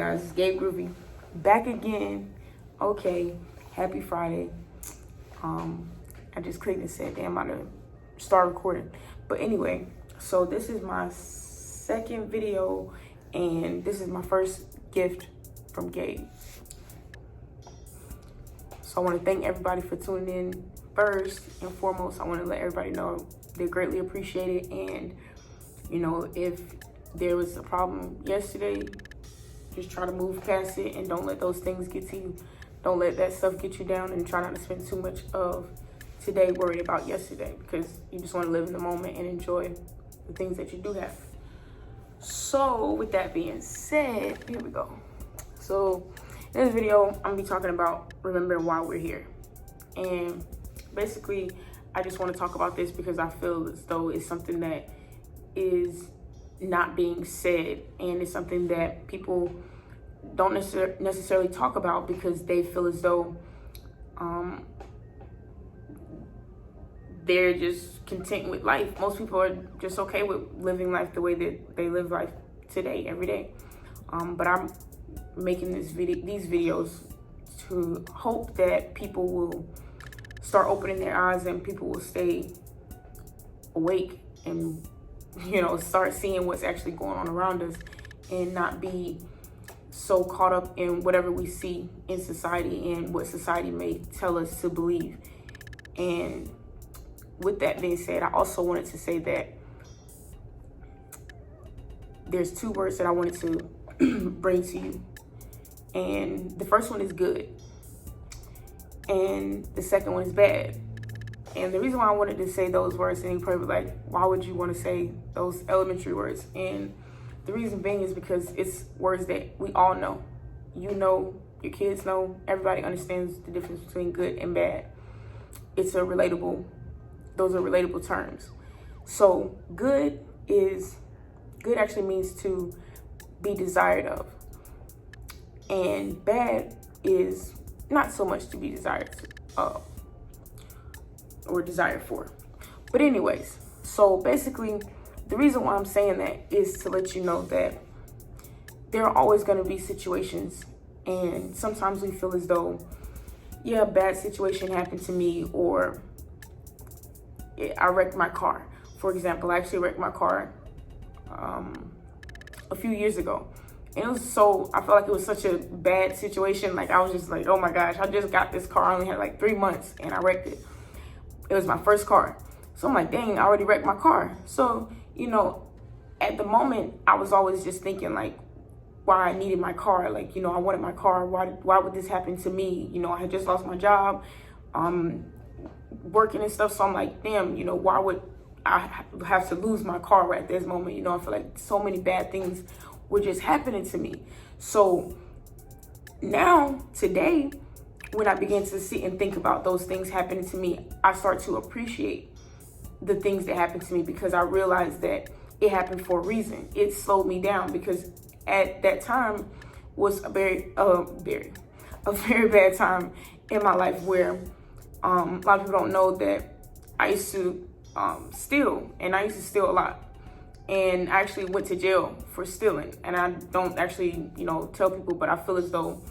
guys? It's Gabe Groovy back again. Okay, happy Friday. I just clicked and said, damn, I'm about to start recording. But anyway, so this is my second video and this is my first gift from Gabe. So I want to thank everybody for tuning in. First and foremost, I want to let everybody know they greatly appreciate it. And, you know, if there was a problem yesterday, just try to move past it and don't let those things get to you. Don't let that stuff get you down, and try not to spend too much of today worried about yesterday, because you just want to live in the moment and enjoy the things that you do have. So with that being said, here we go. So in this video, I'm gonna be talking about remembering why we're here. And basically, I just want to talk about this because I feel as though it's something that is not being said, and it's something that people don't necessarily talk about because they feel as though they're just content with life. Most people are just okay with living life the way that they live life today, every day. But I'm making these videos to hope that people will start opening their eyes and people will stay awake and, you know, start seeing what's actually going on around us and not be so caught up in whatever we see in society and what society may tell us to believe. And with that being said, I also wanted to say that there's two words that I wanted to bring to you. And the first one is good. And the second one is bad. And the reason why I wanted to say those words, and you probably like, why would you want to say those elementary words? And the reason being is because it's words that we all know. You know, your kids know, everybody understands the difference between good and bad. Those are relatable terms. So good actually means to be desired of. And bad is not so much to be desired of or desired for. But anyways, so basically the reason why I'm saying that is to let you know that there are always going to be situations, and sometimes we feel as though, yeah, a bad situation happened to me, or I wrecked my car. For example, I actually wrecked my car a few years ago. And I felt like it was such a bad situation. Like, I was just like, oh my gosh, I just got this car. I only had like 3 months and I wrecked it. It was my first car. So I'm like, dang, I already wrecked my car. So, you know, at the moment, I was always just thinking like why I needed my car. Like, you know, I wanted my car. Why would this happen to me? You know, I had just lost my job, working and stuff. So I'm like, damn, you know, why would I have to lose my car right at this moment? You know, I feel like so many bad things were just happening to me. So now, today, when I begin to sit and think about those things happening to me, I start to appreciate the things that happened to me, because I realized that it happened for a reason. It slowed me down, because at that time was a very bad time in my life, where a lot of people don't know that I used to steal, and I used to steal a lot. And I actually went to jail for stealing. And I don't actually, you know, tell people, but I feel as though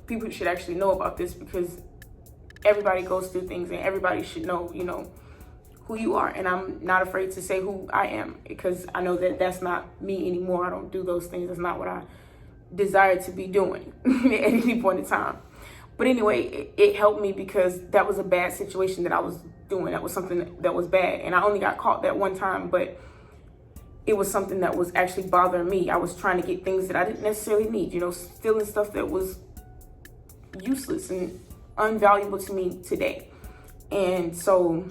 people should actually know about this, because everybody goes through things and everybody should know, you know, who you are. And I'm not afraid to say who I am, because I know that that's not me anymore. I don't do those things. That's not what I desire to be doing at any point in time. But anyway, it helped me, because that was a bad situation that I was doing. That was something that was bad. And I only got caught that one time, but it was something that was actually bothering me. I was trying to get things that I didn't necessarily need, you know, stealing stuff that was useless and unvaluable to me today. And so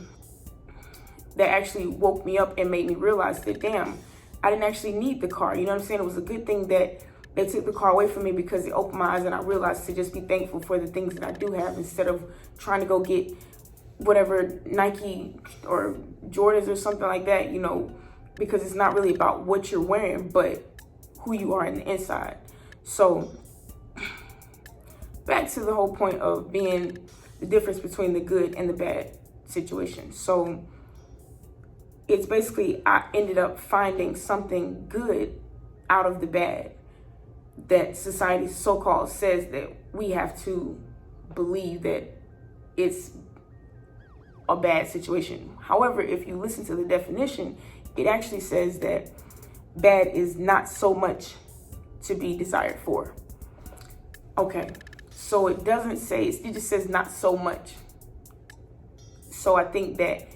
that actually woke me up and made me realize that, damn, I didn't actually need the car. You know what I'm saying? It was a good thing that they took the car away from me, because it opened my eyes and I realized to just be thankful for the things that I do have, instead of trying to go get whatever Nike or Jordans or something like that, you know, because it's not really about what you're wearing, but who you are in the inside. So back to the whole point of being the difference between the good and the bad situation. So it's basically, I ended up finding something good out of the bad. that society so-called says that we have to believe that it's a bad situation. However, if you listen to the definition, it actually says that bad is not so much to be desired for. Okay, so it doesn't say, it just says not so much. So I think that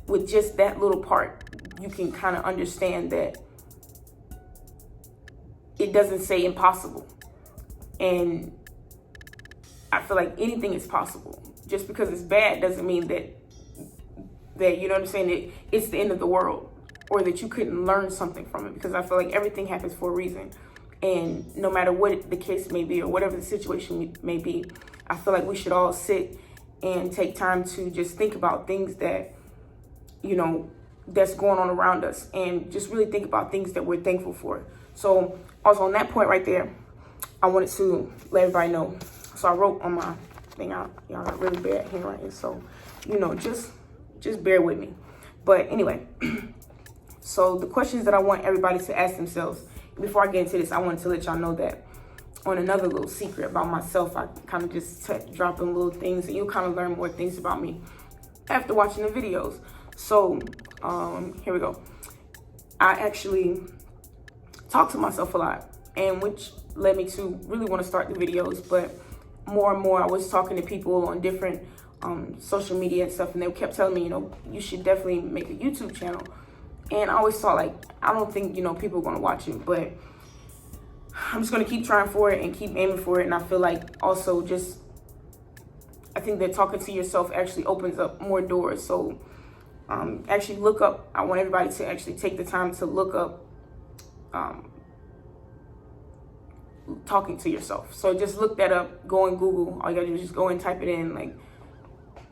with just that little part, you can kind of understand that it doesn't say impossible. And I feel like anything is possible. Just because it's bad doesn't mean that you know what I'm saying, that it's the end of the world, or that you couldn't learn something from it. Because I feel like everything happens for a reason. And no matter what the case may be, or whatever the situation may be, I feel like we should all sit and take time to just think about things that, you know, that's going on around us, and just really think about things that we're thankful for. So also on that point right there, I wanted to let everybody know. So I wrote on my thing out, y'all got really bad handwriting, so, you know, just bear with me. But anyway, so the questions that I want everybody to ask themselves, before I get into this, I wanted to let y'all know that on another little secret about myself, I kind of just drop in little things, and you'll kind of learn more things about me after watching the videos. So here we go. I actually talk to myself a lot, and which led me to really want to start the videos. But more and more, I was talking to people on different social media and stuff, and they kept telling me, you know, you should definitely make a YouTube channel. And I always thought, like, I don't think, you know, people are going to watch it, but I'm just going to keep trying for it and keep aiming for it. And I feel like also just, I think that talking to yourself actually opens up more doors. So actually look up, I want everybody to actually take the time to look up talking to yourself. So just look that up, go on Google. All you gotta do is just go and type it in, like,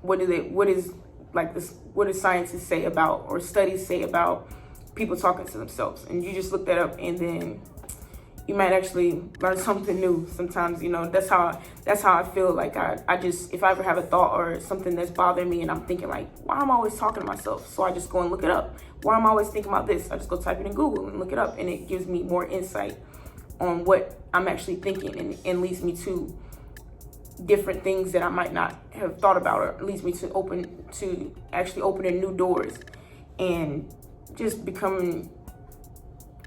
what do scientists say about, or studies say about people talking to themselves? And you just look that up, and then you might actually learn something new. Sometimes, you know, that's how I feel. Like I just, if I ever have a thought or something that's bothering me, and I'm thinking like, why am I always talking to myself? So I just go and look it up. Why am I always thinking about this? I just go type it in Google and look it up, and it gives me more insight on what I'm actually thinking, and leads me to different things that I might not have thought about, or leads me to actually opening new doors, and just becoming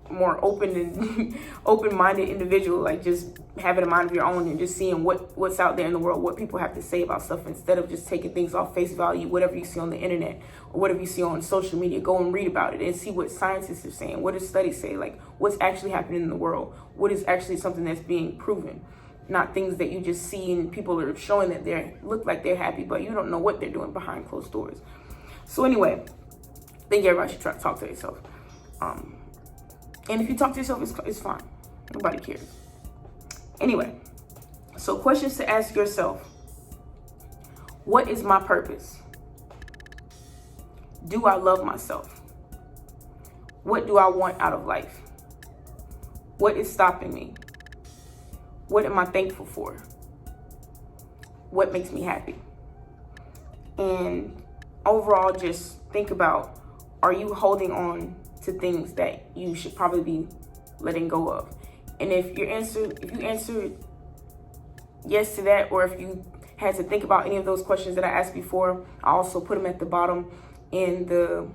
more open and open-minded individual, like just having a mind of your own, and just seeing what's out there in the world, what people have to say about stuff, instead of just taking things off face value. Whatever you see on the internet or whatever you see on social media, go and read about it and see what scientists are saying. What do studies say? Like, what's actually happening in the world? What is actually something that's being proven? Not things that you just see and people are showing that they look like they're happy, but you don't know what they're doing behind closed doors. So anyway, I think everybody should try to talk to yourself. And if you talk to yourself, it's fine. Nobody cares. Anyway, so questions to ask yourself. What is my purpose? Do I love myself? What do I want out of life? What is stopping me? What am I thankful for? What makes me happy? And overall, just think about, are you holding on to things that you should probably be letting go of? And if you answered yes to that, or if you had to think about any of those questions that I asked before, I also put them at the bottom in the,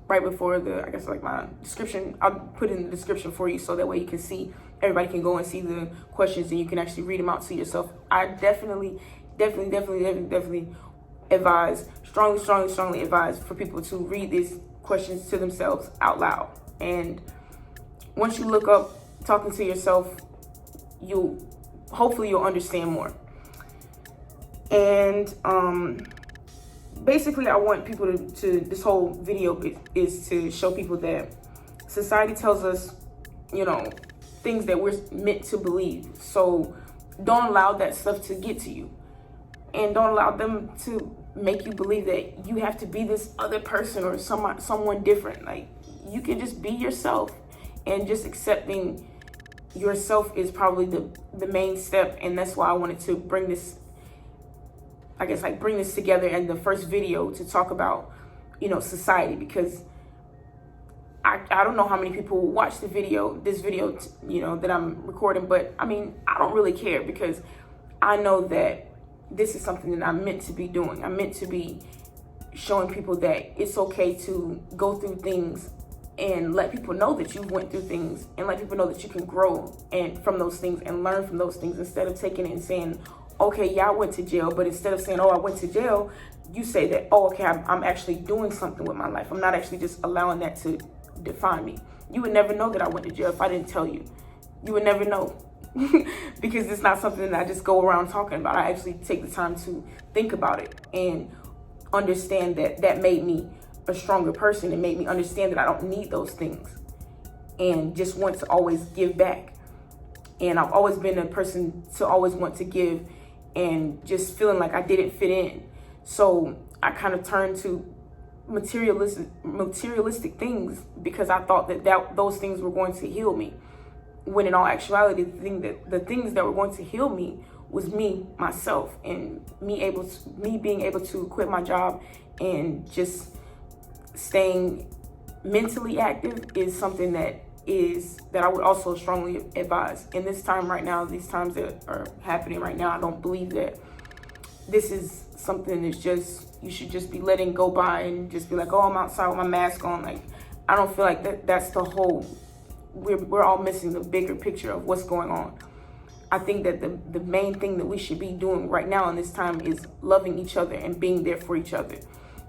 right before the, I guess like my description. I'll put it in the description for you, so that way you can see, everybody can go and see the questions, and you can actually read them out to yourself. I definitely advise, strongly advise for people to read these questions to themselves out loud. And once you look up talking to yourself, hopefully you'll understand more. And basically I want people to this whole video is to show people that society tells us, you know, things that we're meant to believe. So don't allow that stuff to get to you, and don't allow them to make you believe that you have to be this other person or someone different. Like, you can just be yourself, and just accepting yourself is probably the main step. And that's why I wanted to bring this, I guess, like bring this together in the first video to talk about, you know, society, because I don't know how many people will watch this video, you know, that I'm recording, but I mean, I don't really care because I know that this is something that I'm meant to be doing. I'm meant to be showing people that it's okay to go through things and let people know that you went through things and let people know that you can grow and from those things and learn from those things instead of taking it and saying, okay, yeah, I went to jail. But instead of saying, oh, I went to jail, you say that, oh, okay, I'm actually doing something with my life. I'm not actually just allowing that to define me. You would never know that I went to jail if I didn't tell you. You would never know. Because it's not something that I just go around talking about. I actually take the time to think about it and understand that that made me a stronger person and made me understand that I don't need those things and just want to always give back. And I've always been a person to always want to give and just feeling like I didn't fit in. So I kind of turned to materialistic things because I thought that those things were going to heal me. When in all actuality, the things that were going to heal me was me, myself, and me being able to quit my job and just staying mentally active is something that I would also strongly advise. In this time right now, these times that are happening right now, I don't believe that this is something that's just, you should just be letting go by and just be like, oh, I'm outside with my mask on. Like, I don't feel like that's the whole, we're all missing the bigger picture of what's going on. I think that the main thing that we should be doing right now in this time is loving each other and being there for each other.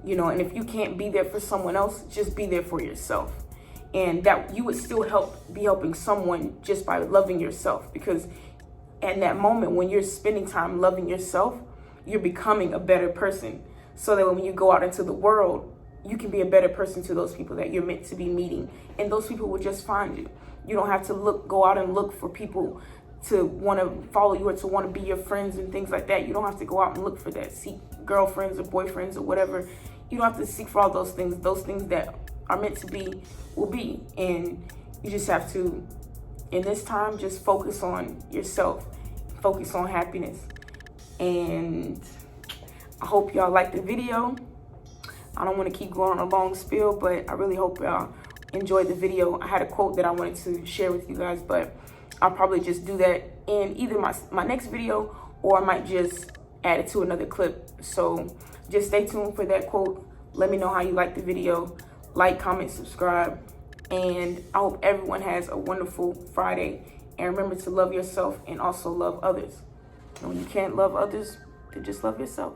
You know, and if you can't be there for someone else, just be there for yourself. And that you would still be helping someone just by loving yourself, because in that moment when you're spending time loving yourself, you're becoming a better person, so that when you go out into the world, you can be a better person to those people that you're meant to be meeting, and those people will just find you. You don't have to go out and look for people to want to follow you or to want to be your friends and things like that. You don't have to go out and look for that, seek girlfriends or boyfriends or whatever. You don't have to seek for all those things. Those things that are meant to be will be, and you just have to, in this time, just focus on yourself, focus on happiness. And I hope y'all like the video. I don't want to keep going on a long spiel, but I really hope y'all enjoyed the video. I had a quote that I wanted to share with you guys, but I'll probably just do that in either my next video, or I might just add it to another clip. So just stay tuned for that quote. Let me know how you like the video. Like, comment, subscribe. And I hope everyone has a wonderful Friday. And remember to love yourself and also love others. And when you can't love others, then just love yourself.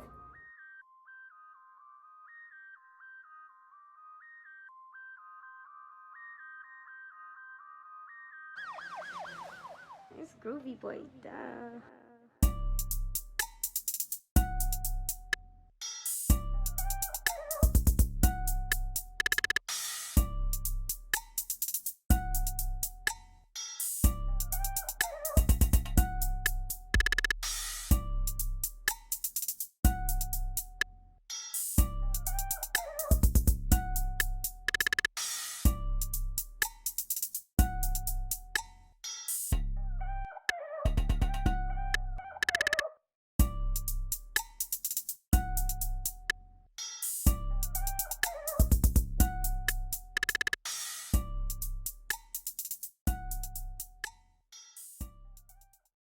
It's groovy boy, duh.